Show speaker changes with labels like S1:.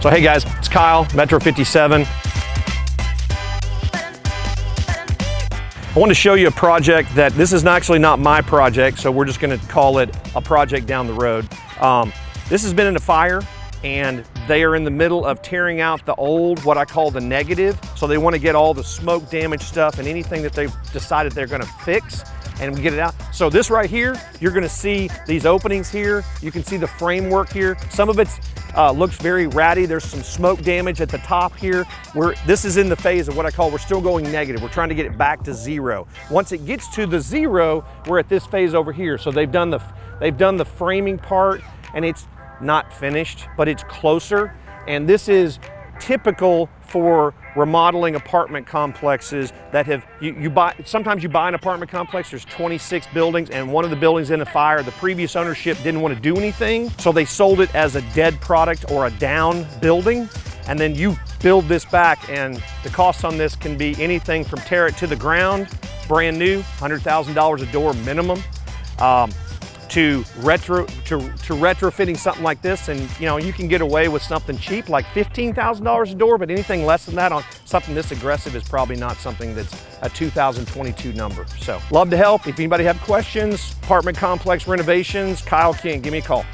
S1: So hey guys, it's Kyle, Metro 57. I want to show you a project that this is actually not my project, so we're just going to call it a project down the road. This has been in a fire, and they are in the middle of tearing out the old, what I call the negative. So they want to get all the smoke damage stuff and anything that they've decided they're going to fix and get it out. So this right here, you're going to see these openings here. You can see the framework here. Some of it looks very ratty. There's some smoke damage at the top here. This is in the phase of what I call, we're still going negative. We're trying to get it back to zero. Once it gets to the zero, we're at this phase over here. So they've done the framing part, and it's not finished, but it's closer. And this is typical for remodeling apartment complexes that have, sometimes you buy an apartment complex, there's 26 buildings, and one of the buildings in a fire. The previous ownership didn't want to do anything, so they sold it as a dead product or a down building. And then you build this back, and the costs on this can be anything from tear it to the ground, brand new, $100,000 a door minimum, to retrofitting something like this. And you can get away with something cheap like $15,000 a door, but anything less than that on something this aggressive is probably not something that's a 2022 number. So love to help. If anybody have questions, apartment complex renovations, Kyle King, give me a call.